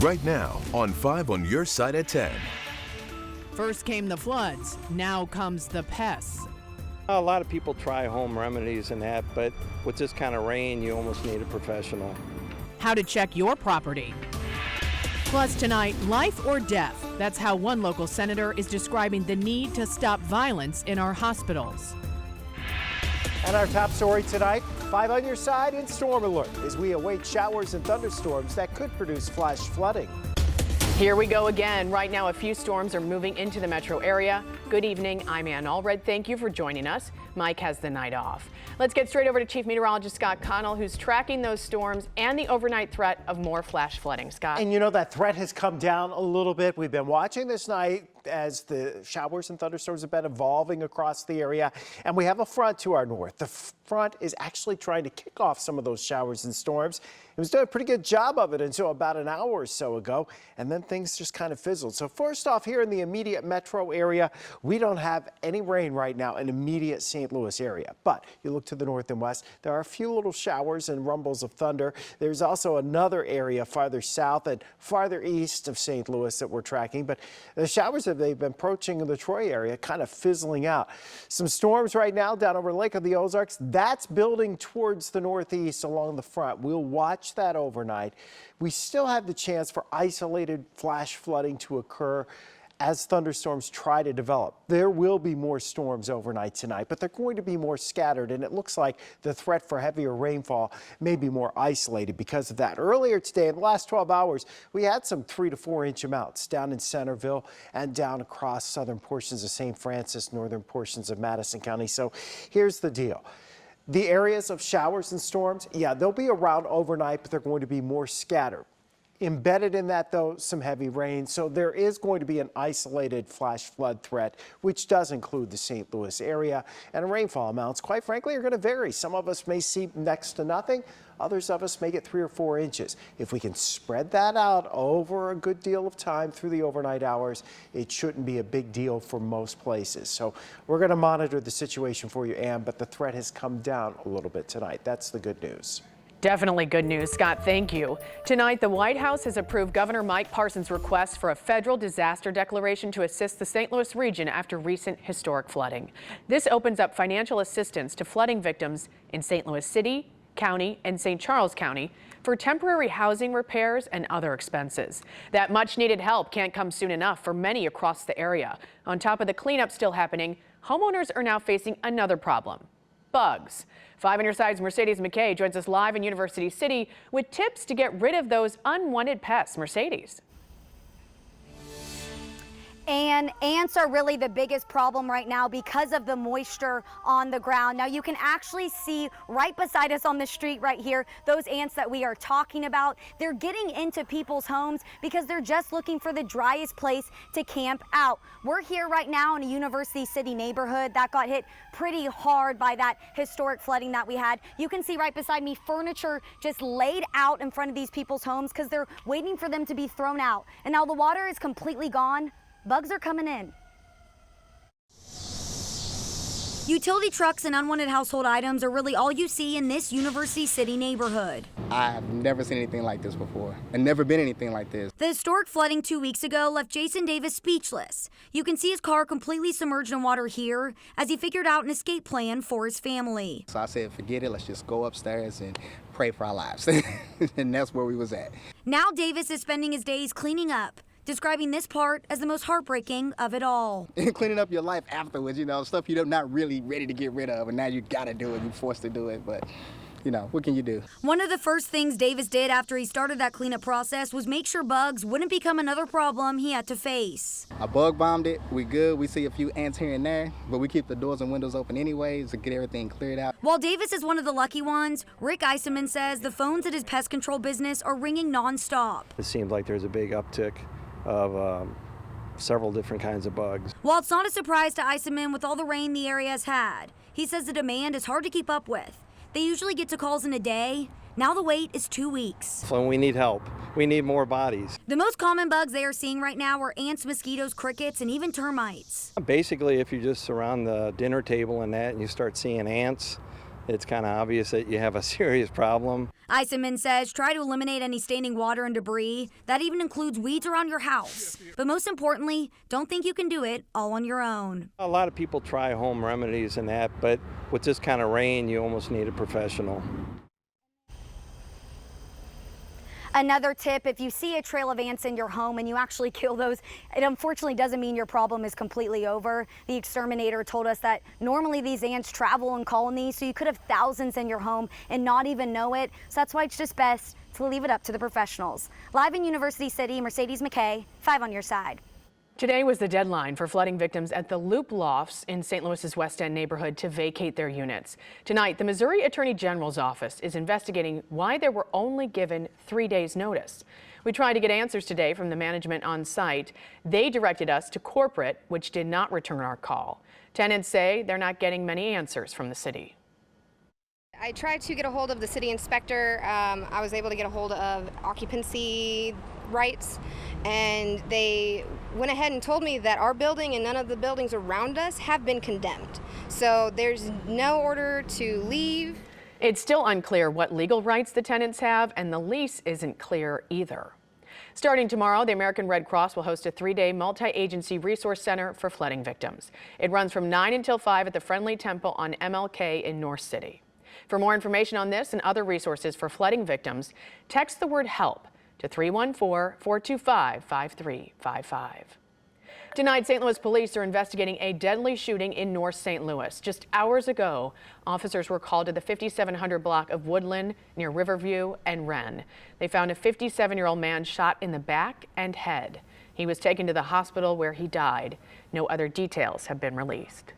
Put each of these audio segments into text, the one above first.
Right now on 5 on your side at 10. First came the floods, now comes the pests. A lot of people try home remedies and that, but with this kind of rain, you almost need a professional. How to check your property. Plus tonight, life or death. That's how one local senator is describing the need to stop violence in our hospitals. And our top story tonight, 5 on your side in storm alert as we await showers and thunderstorms that could produce flash flooding. Here we go again. Right now, a few storms are moving into the metro area. Good evening. I'm Ann Allred. Thank you for joining us. Mike has the night off. Let's get straight over to Chief Meteorologist Scott Connell, who's tracking those storms and the overnight threat of more flash flooding. Scott. And you know, that threat has come down a little bit. We've been watching this night as the showers and thunderstorms have been evolving across the area. And we have a front to our north. The front is actually trying to kick off some of those showers and storms. It was doing a pretty good job of it until about an hour or so ago, and then things just kind of fizzled. So first off, here in the immediate metro area, we don't have any rain right now in immediate St. Louis area. But you look to the north and west, there are a few little showers and rumbles of thunder. There's also another area farther south and farther east of St. Louis that we're tracking. But the showers that they've been approaching in the Troy area kind of fizzling out. Some storms right now down over Lake of the Ozarks. That's building towards the northeast along the front. We'll watch that overnight. We still have the chance for isolated flash flooding to occur as thunderstorms try to develop. There will be more storms overnight tonight, but they're going to be more scattered, and it looks like the threat for heavier rainfall may be more isolated because of that. Earlier today, in the last 12 hours, we had some 3 to 4 inch amounts down in Centerville and down across southern portions of St. Francis, northern portions of Madison County. So here's the deal. The areas of showers and storms, yeah, they'll be around overnight, but they're going to be more scattered. Embedded in that, though, some heavy rain. So there is going to be an isolated flash flood threat, which does include the St. Louis area. And rainfall amounts, quite frankly, are going to vary. Some of us may see next to nothing. Others of us may get 3 or 4 inches. If we can spread that out over a good deal of time through the overnight hours, it shouldn't be a big deal for most places. So we're going to monitor the situation for you, Ann, but the threat has come down a little bit tonight. That's the good news. Definitely good news, Scott. Thank you. Tonight, the White House has approved Governor Mike Parsons' request for a federal disaster declaration to assist the St. Louis region after recent historic flooding. This opens up financial assistance to flooding victims in St. Louis City, County, and St. Charles County for temporary housing repairs and other expenses. That much needed help can't come soon enough for many across the area. On top of the cleanup still happening, homeowners are now facing another problem: bugs. 5 on your side's Mercedes McKay joins us live in University City with tips to get rid of those unwanted pests. Mercedes. And ants are really the biggest problem right now because of the moisture on the ground. Now you can actually see right beside us on the street right here, those ants that we are talking about. They're getting into people's homes because they're just looking for the driest place to camp out. We're here right now in a University City neighborhood that got hit pretty hard by that historic flooding that we had. You can see right beside me furniture just laid out in front of these people's homes because they're waiting for them to be thrown out. And now the water is completely gone. Bugs are coming in. Utility trucks and unwanted household items are really all you see in this University City neighborhood. I've never seen anything like this before, and never been anything like this. The historic flooding 2 weeks ago left Jason Davis speechless. You can see his car completely submerged in water here as he figured out an escape plan for his family. So I said, forget it, let's just go upstairs and pray for our lives. And that's where we was at. Now Davis is spending his days cleaning up, describing this part as the most heartbreaking of it all. Cleaning up your life afterwards, you know, stuff you're not really ready to get rid of, and now you gotta do it, you're forced to do it, but you know, what can you do? One of the first things Davis did after he started that cleanup process was make sure bugs wouldn't become another problem he had to face. I bug bombed it, we good, we see a few ants here and there, but we keep the doors and windows open anyways to get everything cleared out. While Davis is one of the lucky ones, Rick Eisenman says the phones at his pest control business are ringing nonstop. It seems like there's a big uptick of several different kinds of bugs. While it's not a surprise to Eisenman with all the rain the area has had, he says the demand is hard to keep up with. They usually get to calls in a day. Now the wait is 2 weeks. So we need help. We need more bodies. The most common bugs they are seeing right now are ants, mosquitoes, crickets, and even termites. Basically, if you just surround the dinner table and that and you start seeing ants, it's kind of obvious that you have a serious problem. Eisenman says try to eliminate any standing water and debris. That even includes weeds around your house. But most importantly, don't think you can do it all on your own. A lot of people try home remedies and that, but with this kind of rain, you almost need a professional. Another tip, if you see a trail of ants in your home and you actually kill those, it unfortunately doesn't mean your problem is completely over. The exterminator told us that normally these ants travel in colonies, so you could have thousands in your home and not even know it. So that's why it's just best to leave it up to the professionals. Live in University City, Mercedes McKay, 5 on your side. Today was the deadline for flooding victims at the Loop Lofts in St. Louis's West End neighborhood to vacate their units. Tonight, the Missouri Attorney General's office is investigating why they were only given 3 days' notice. We tried to get answers today from the management on site. They directed us to corporate, which did not return our call. Tenants say they're not getting many answers from the city. I tried to get a hold of the city inspector. I was able to get a hold of occupancy rights, and they went ahead and told me that our building and none of the buildings around us have been condemned. So there's no order to leave. It's still unclear what legal rights the tenants have, and the lease isn't clear either. Starting tomorrow, the American Red Cross will host a 3-day multi-agency resource center for flooding victims. It runs from 9 until 5 at the Friendly Temple on MLK in North City. For more information on this and other resources for flooding victims, text the word HELP to 314-425-5355. Tonight, St. Louis police are investigating a deadly shooting in North St. Louis. Just hours ago, officers were called to the 5700 block of Woodland near Riverview and Wren. They found a 57-year-old man shot in the back and head. He was taken to the hospital where he died. No other details have been released.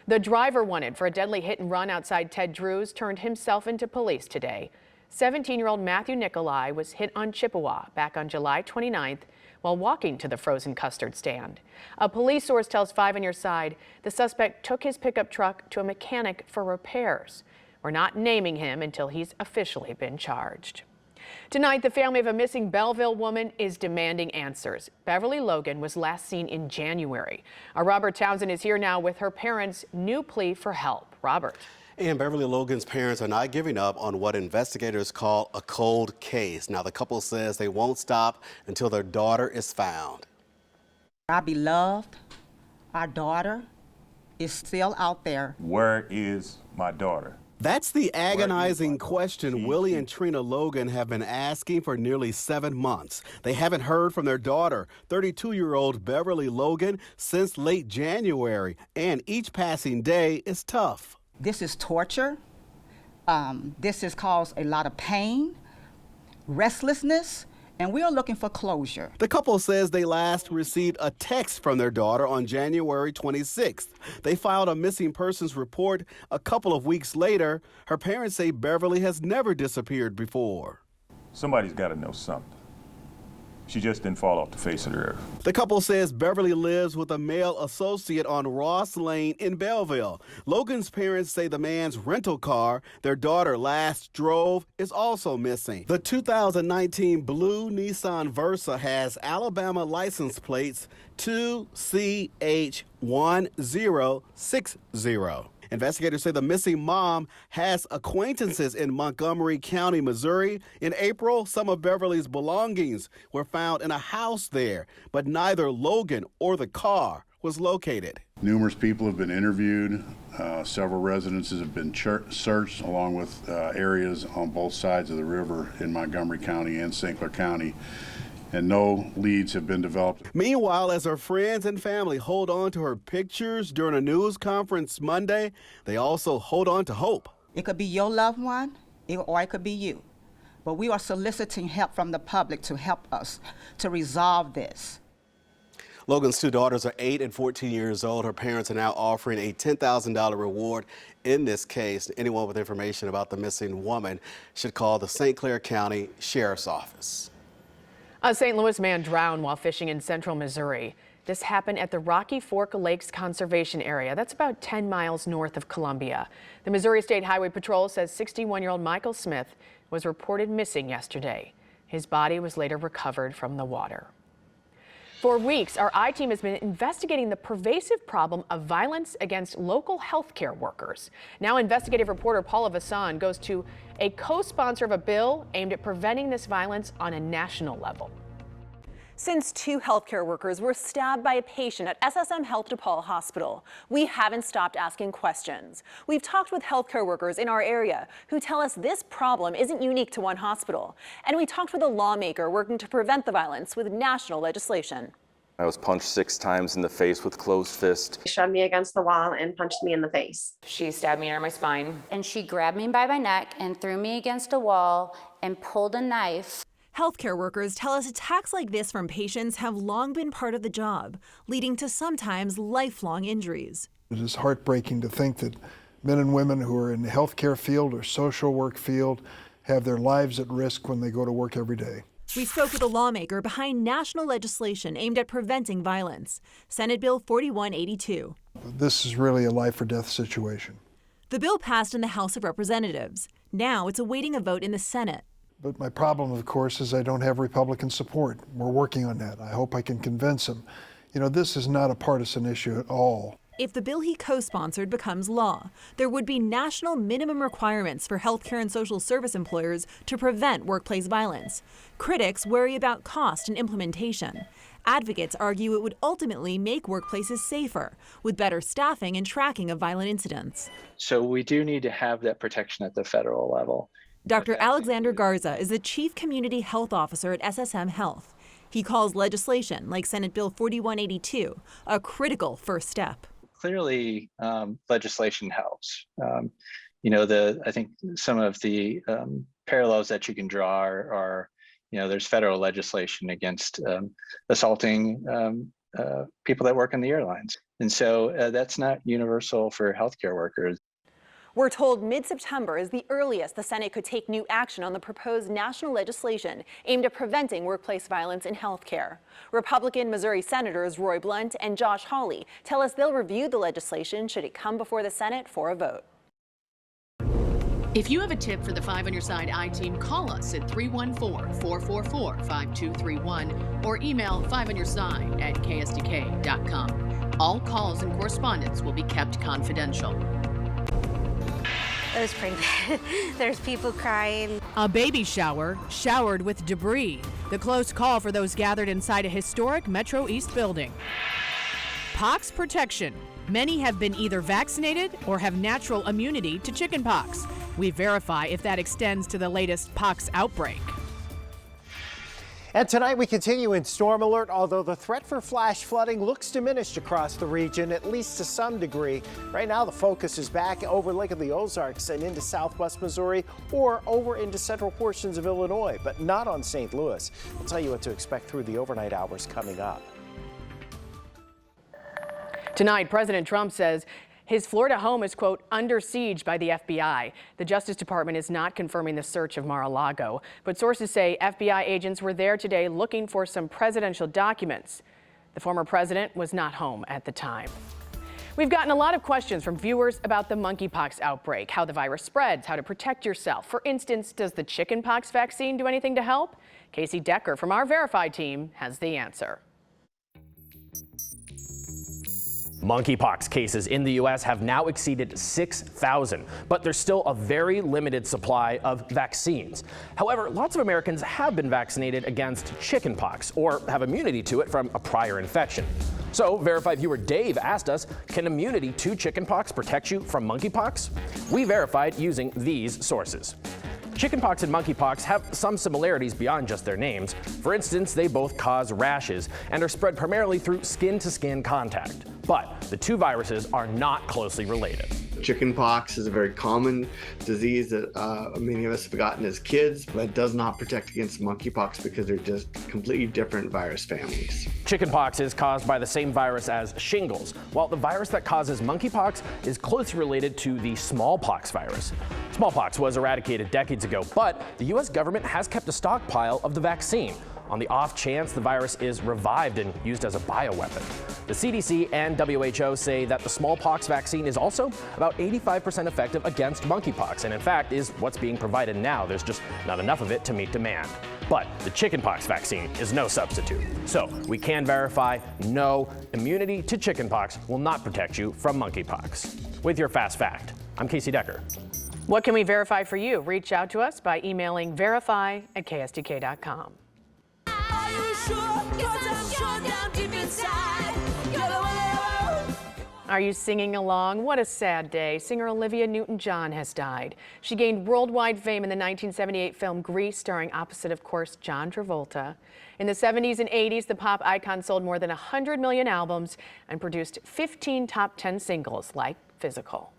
The driver wanted for a deadly hit and run outside Ted Drew's turned himself into police today. 17-year-old Matthew Nicolai was hit on Chippewa back on July 29th while walking to the frozen custard stand. A police source tells 5 on your side the suspect took his pickup truck to a mechanic for repairs. We're not naming him until he's officially been charged. Tonight, the family of a missing Belleville woman is demanding answers. Beverly Logan was last seen in January. Our Robert Townsend is here now with her parents' new plea for help. Robert. And Beverly Logan's parents are not giving up on what investigators call a cold case. Now, the couple says they won't stop until their daughter is found. Our beloved, our daughter, is still out there. Where is my daughter? That's the agonizing question Willie and Trina Logan have been asking for nearly 7 months. They haven't heard from their daughter, 32-year-old Beverly Logan, since late January, and each passing day is tough. This is torture. This has caused a lot of pain, restlessness, and we are looking for closure. The couple says they last received a text from their daughter on January 26th. They filed a missing persons report a couple of weeks later. Her parents say Beverly has never disappeared before. Somebody's got to know something. She just didn't fall off the face of the earth. The couple says Beverly lives with a male associate on Ross Lane in Belleville. Logan's parents say the man's rental car their daughter last drove is also missing. The 2019 blue Nissan Versa has Alabama license plates 2CH1060. Investigators say the missing mom has acquaintances in Montgomery County, Missouri. In April, some of Beverly's belongings were found in a house there, but neither Logan or the car was located. Numerous people have been interviewed. Several residences have been searched, along with areas on both sides of the river in Montgomery County and St. Clair County, and no leads have been developed. Meanwhile, as her friends and family hold on to her pictures during a news conference Monday, they also hold on to hope. It could be your loved one, or it could be you. But we are soliciting help from the public to help us to resolve this. Logan's 2 daughters are 8 and 14 years old. Her parents are now offering a $10,000 reward in this case. Anyone with information about the missing woman should call the St. Clair County Sheriff's Office. A St. Louis man drowned while fishing in central Missouri. This happened at the Rocky Fork Lakes Conservation Area. That's about 10 miles north of Columbia. The Missouri State Highway Patrol says 61-year-old Michael Smith was reported missing yesterday. His body was later recovered from the water. For weeks, our I-Team has been investigating the pervasive problem of violence against local healthcare workers. Now, investigative reporter Paula Vassan goes to a co-sponsor of a bill aimed at preventing this violence on a national level. Since 2 healthcare workers were stabbed by a patient at SSM Health DePaul Hospital, we haven't stopped asking questions. We've talked with healthcare workers in our area who tell us this problem isn't unique to one hospital. And we talked with a lawmaker working to prevent the violence with national legislation. I was punched 6 times in the face with closed fist. She shoved me against the wall and punched me in the face. She stabbed me under my spine. And she grabbed me by my neck and threw me against a wall and pulled a knife. Healthcare workers tell us attacks like this from patients have long been part of the job, leading to sometimes lifelong injuries. It is heartbreaking to think that men and women who are in the healthcare field or social work field have their lives at risk when they go to work every day. We spoke with a lawmaker behind national legislation aimed at preventing violence, Senate Bill 4182. This is really a life or death situation. The bill passed in the House of Representatives. Now it's awaiting a vote in the Senate. But my problem, of course, is I don't have Republican support. We're working on that. I hope I can convince them. You know, this is not a partisan issue at all. If the bill he co-sponsored becomes law, there would be national minimum requirements for healthcare and social service employers to prevent workplace violence. Critics worry about cost and implementation. Advocates argue it would ultimately make workplaces safer, with better staffing and tracking of violent incidents. So we do need to have that protection at the federal level. Dr. Alexander Garza is the Chief Community Health Officer at SSM Health. He calls legislation like Senate Bill 4182 a critical first step. Clearly, legislation helps. I think some of the parallels that you can draw are there's federal legislation against assaulting people that work in the airlines. And so that's not universal for healthcare workers. We're told mid-September is the earliest the Senate could take new action on the proposed national legislation aimed at preventing workplace violence in healthcare. Republican Missouri Senators Roy Blunt and Josh Hawley tell us they'll review the legislation should it come before the Senate for a vote. If you have a tip for the 5 on Your Side I-Team, call us at 314-444-5231 or email 5onyourside@ksdk.com. All calls and correspondence will be kept confidential. It was pretty bad. There's people crying. A baby shower showered with debris. The close call for those gathered inside a historic Metro East building. Pox protection. Many have been either vaccinated or have natural immunity to chickenpox. We verify if that extends to the latest pox outbreak. And tonight we continue in storm alert, although the threat for flash flooding looks diminished across the region, at least to some degree. Right now the focus is back over Lake of the Ozarks and into southwest Missouri or over into central portions of Illinois, but not on St. Louis. We'll tell you what to expect through the overnight hours coming up. Tonight, President Trump says his Florida home is, quote, under siege by the FBI. The Justice Department is not confirming the search of Mar-a-Lago, but sources say FBI agents were there today looking for some presidential documents. The former president was not home at the time. We've gotten a lot of questions from viewers about the monkeypox outbreak, how the virus spreads, how to protect yourself. For instance, does the chickenpox vaccine do anything to help? Casey Decker from our Verified team has the answer. Monkeypox cases in the U.S. have now exceeded 6,000, but there's still a very limited supply of vaccines. However, lots of Americans have been vaccinated against chickenpox or have immunity to it from a prior infection. So, Verified viewer Dave asked us, can immunity to chickenpox protect you from monkeypox? We verified using these sources. Chickenpox and monkeypox have some similarities beyond just their names. For instance, they both cause rashes and are spread primarily through skin-to-skin contact. But the two viruses are not closely related. Chickenpox is a very common disease that many of us have gotten as kids, but it does not protect against monkeypox because they're just completely different virus families. Chickenpox is caused by the same virus as shingles, while the virus that causes monkeypox is closely related to the smallpox virus. Smallpox was eradicated decades ago, but the U.S. government has kept a stockpile of the vaccine on the off chance the virus is revived and used as a bioweapon. The CDC and WHO say that the smallpox vaccine is also about 85% effective against monkeypox, and in fact is what's being provided now. There's just not enough of it to meet demand. But the chickenpox vaccine is no substitute. So we can verify no, immunity to chickenpox will not protect you from monkeypox. With your Fast Fact, I'm Casey Decker. What can we verify for you? Reach out to us by emailing verify@ksdk.com. Are you singing along? What a sad day. Singer Olivia Newton-John has died. She gained worldwide fame in the 1978 film Grease, starring opposite, of course, John Travolta. In the 70s and 80s, the pop icon sold more than 100 million albums and produced 15 top 10 singles like Physical.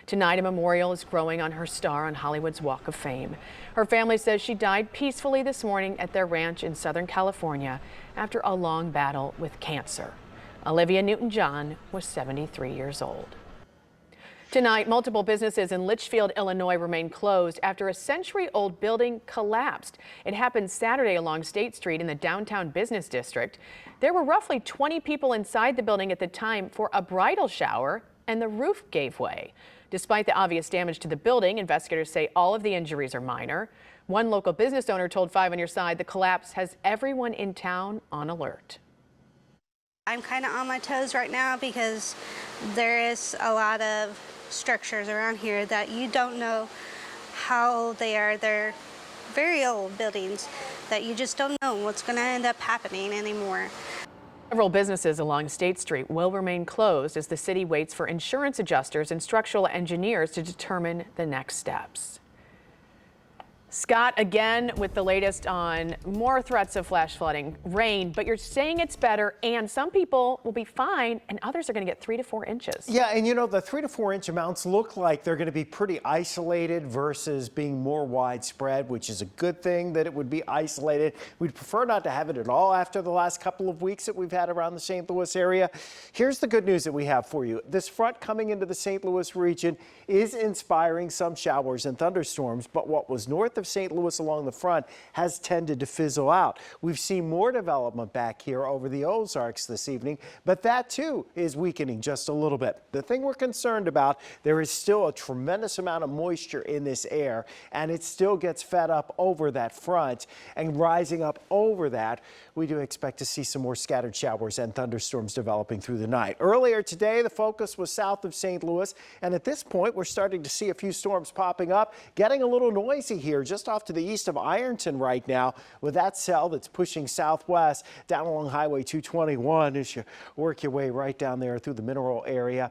Tonight, a memorial is growing on her star on Hollywood's Walk of Fame. Her family says she died peacefully this morning at their ranch in Southern California after a long battle with cancer. Olivia Newton-John was 73 years old. Tonight, multiple businesses in Litchfield, Illinois remain closed after a century-old building collapsed. It happened Saturday along State Street in the downtown business district. There were roughly 20 people inside the building at the time for a bridal shower, and the roof gave way. Despite the obvious damage to the building, investigators say all of the injuries are minor. One local business owner told 5 on Your Side the collapse has everyone in town on alert. I'm kind of on my toes right now because there is a lot of structures around here that you don't know how they are. They're very old buildings that you just don't know what's going to end up happening anymore. Several businesses along State Street will remain closed as the city waits for insurance adjusters and structural engineers to determine the next steps. Scott, again with the latest on more threats of flash flooding, rain, but you're saying it's better and some people will be fine and others are going to get 3 to 4 inches. Yeah, and you know, the 3 to 4 inch amounts look like they're going to be pretty isolated versus being more widespread, which is a good thing that it would be isolated. We'd prefer not to have it at all after the last couple of weeks that we've had around the St. Louis area. Here's the good news that we have for you. This front coming into the St. Louis region is inspiring some showers and thunderstorms, but what was north of St. Louis along the front has tended to fizzle out. We've seen more development back here over the Ozarks this evening, but that too is weakening just a little bit. The thing we're concerned about, there is still a tremendous amount of moisture in this air, and it still gets fed up over that front and rising up over that. We do expect to see some more scattered showers and thunderstorms developing through the night. Earlier today, the focus was south of St. Louis, and at this point, we're starting to see a few storms popping up, getting a little noisy here just off to the east of Ironton right now with that cell that's pushing southwest down along Highway 221 as you work your way right down there through the Mineral area.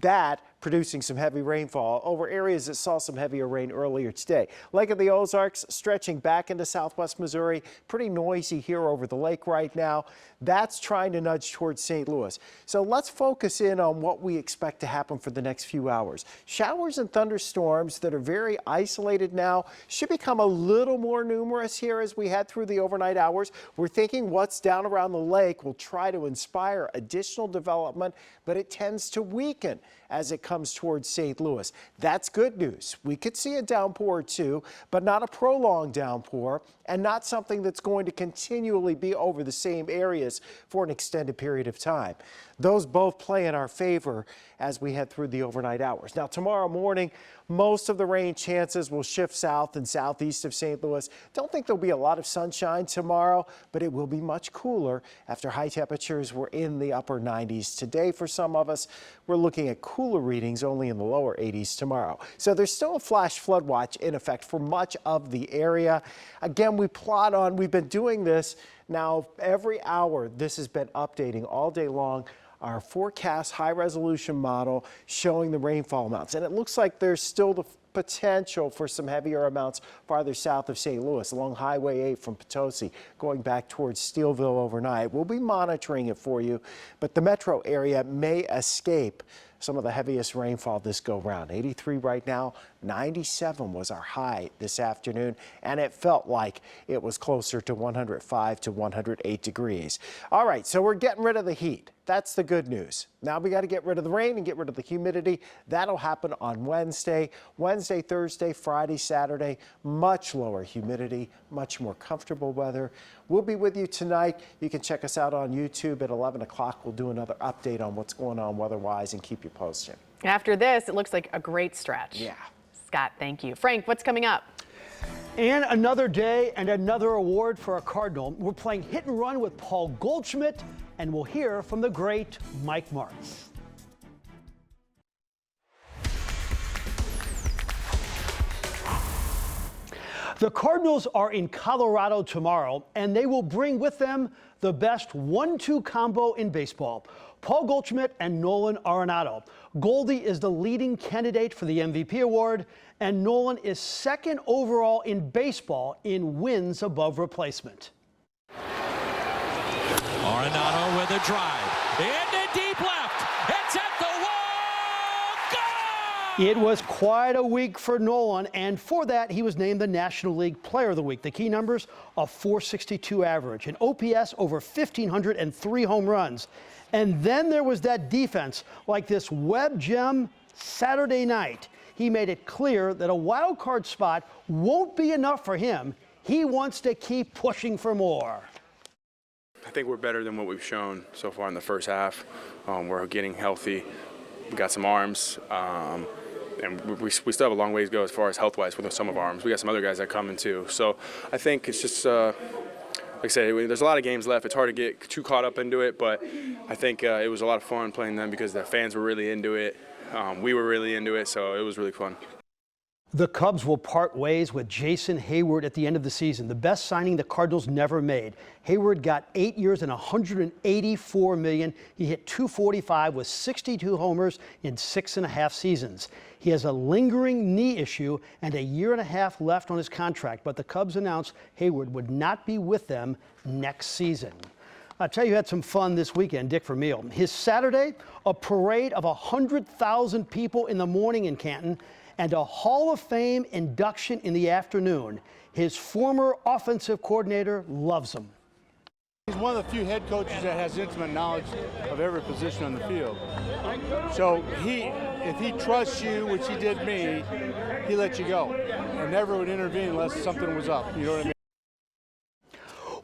That producing some heavy rainfall over areas that saw some heavier rain earlier today. Lake of the Ozarks stretching back into southwest Missouri. Pretty noisy here over the lake right now. That's trying to nudge towards St. Louis. So let's focus in on what we expect to happen for the next few hours. Showers and thunderstorms that are very isolated now should become a little more numerous here as we head through the overnight hours. We're thinking what's down around the lake will try to inspire additional development, but it tends to weaken as it comes towards St. Louis. That's good news. We could see a downpour or two, but not a prolonged downpour and not something that's going to continually be over the same areas for an extended period of time. Those both play in our favor as we head through the overnight hours. Now, tomorrow morning, most of the rain chances will shift south and southeast of St. Louis. Don't think there'll be a lot of sunshine tomorrow, but it will be much cooler after high temperatures were in the upper 90s today. For some of us, we're looking at cooler readings only in the lower 80s tomorrow. So there's still a flash flood watch in effect for much of the area. Again, we plot on, we've been doing this now every hour. This has been updating all day long. Our forecast high resolution model showing the rainfall amounts. And it looks like there's still the potential for some heavier amounts farther south of St. Louis along Highway 8 from Potosi going back towards Steelville overnight. We'll be monitoring it for you, but the metro area may escape some of the heaviest rainfall this go round. 83 right now, 97 was our high this afternoon, and it felt like it was closer to 105 to 108 degrees. All right, so we're getting rid of the heat. That's the good news. Now we got to get rid of the rain and get rid of the humidity. That'll happen on Wednesday, Thursday, Friday, Saturday. Much lower humidity, much more comfortable weather. We'll be with you tonight. You can check us out on YouTube at 11 o'clock. We'll do another update on what's going on weather-wise and keep you posted. After this, it looks like a great stretch. Yeah. Scott, thank you. Frank, what's coming up? And another day and another award for a Cardinal. We're playing Hit and Run with Paul Goldschmidt, and we'll hear from the great Mike Martz. The Cardinals are in Colorado tomorrow, and they will bring with them the best 1-2 combo in baseball. Paul Goldschmidt and Nolan Arenado. Goldie is the leading candidate for the MVP award, and Nolan is second overall in baseball in wins above replacement. Arenado with a drive. Into deep left. It's at the wall. Gone! It was quite a week for Nolan, and for that, he was named the National League Player of the Week. The key numbers, a .462 average, an OPS over 1,500 and 3 home runs. And then there was that defense, like this Webb gem Saturday night. He made it clear that a wild card spot won't be enough for him. He wants to keep pushing for more. I think we're better than what we've shown so far in the first half. We're getting healthy. We got some arms, and we still have a long way to go as far as health-wise with some of our arms. We got some other guys that come in too. So I think it's just, like I said, there's a lot of games left. It's hard to get too caught up into it, but I think it was a lot of fun playing them because the fans were really into it. We were really into it, so it was really fun. The Cubs will part ways with Jason Hayward at the end of the season, the best signing the Cardinals never made. Hayward got 8 years and $184 million. He hit .245 with 62 homers in 6.5 seasons. He has a lingering knee issue and a year and a half left on his contract, but the Cubs announced Hayward would not be with them next season. I'll tell you, had some fun this weekend, Dick Vermeil. His Saturday, a parade of 100,000 people in the morning in Canton, and a Hall of Fame induction in the afternoon. His former offensive coordinator loves him. He's one of the few head coaches that has intimate knowledge of every position on the field. So if he trusts you, which he did me, he lets you go and never would intervene unless something was up. You know what I mean?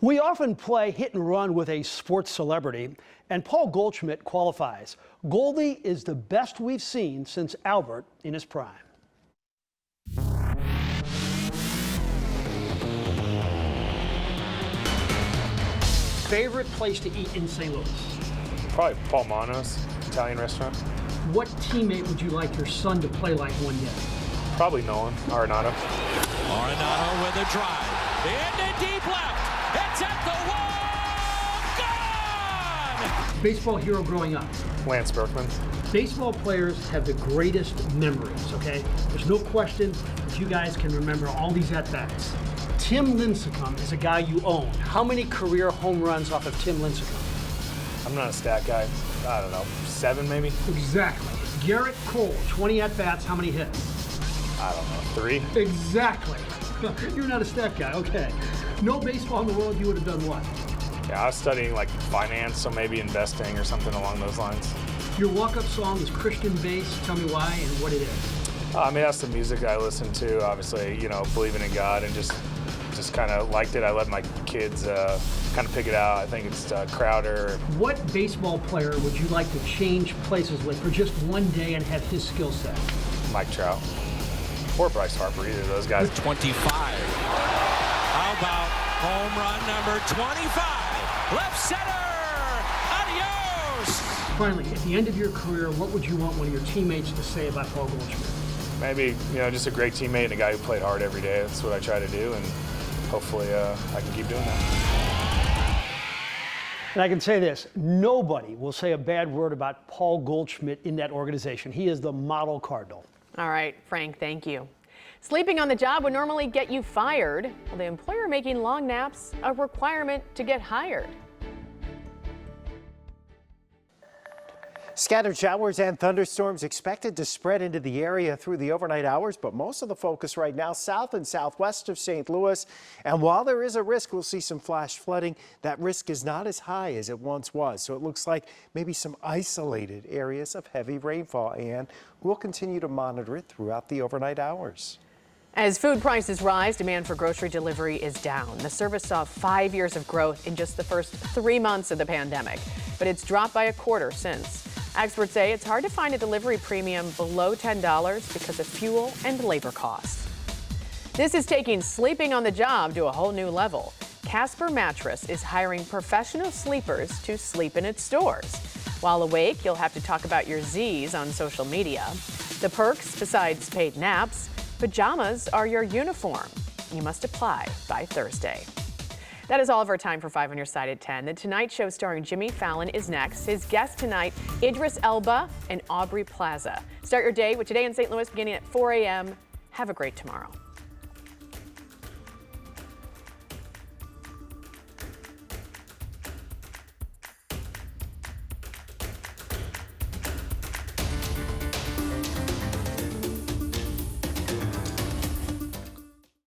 We often play hit and run with a sports celebrity, and Paul Goldschmidt qualifies. Goldie is the best we've seen since Albert in his prime. Favorite place to eat in St. Louis? Probably Paul Mano's Italian restaurant. What teammate would you like your son to play like one day? Probably Nolan Arenado. Arenado with a drive. Into deep left. It's at the wall. Gone! Baseball hero growing up? Lance Berkman. Baseball players have the greatest memories, okay? There's no question that you guys can remember all these at-bats. Tim Lincecum is a guy you own. How many career home runs off of Tim Lincecum? I'm not a stat guy. I don't know, 7 maybe? Exactly. Garrett Cole, 20 at-bats, how many hits? I don't know, 3? Exactly. You're not a stat guy, okay. No baseball in the world, you would have done what? Yeah, I was studying like finance, so maybe investing or something along those lines. Your walk-up song is Christian Bass. Tell me why and what it is. I mean, that's the music I listen to, obviously, you know, believing in God and just kind of liked it. I let my kids kind of pick it out. I think it's Crowder. What baseball player would you like to change places with for just one day and have his skill set? Mike Trout. Or Bryce Harper, either of those guys. 25. How about home run number 25? Left center. Adios. Finally, at the end of your career, what would you want one of your teammates to say about Paul Goldschmidt? Maybe, you know, just a great teammate and a guy who played hard every day. That's what I try to do, and hopefully I can keep doing that. And I can say this, nobody will say a bad word about Paul Goldschmidt in that organization. He is the model Cardinal. All right, Frank, thank you. Sleeping on the job would normally get you fired. Well, the employer making long naps a requirement to get hired. Scattered showers and thunderstorms expected to spread into the area through the overnight hours, but most of the focus right now south and southwest of St. Louis. And while there is a risk we'll see some flash flooding, that risk is not as high as it once was. So it looks like maybe some isolated areas of heavy rainfall, and we'll continue to monitor it throughout the overnight hours. As food prices rise, demand for grocery delivery is down. The service saw 5 years of growth in just the first 3 months of the pandemic, but it's dropped by a quarter since. Experts say it's hard to find a delivery premium below $10 because of fuel and labor costs. This is taking sleeping on the job to a whole new level. Casper Mattress is hiring professional sleepers to sleep in its stores. While awake, you'll have to talk about your Z's on social media. The perks, besides paid naps, pajamas are your uniform. You must apply by Thursday. That is all of our time for 5 on your side at 10. The Tonight Show starring Jimmy Fallon is next. His guests tonight, Idris Elba and Aubrey Plaza. Start your day with Today in St. Louis beginning at 4 a.m. Have a great tomorrow.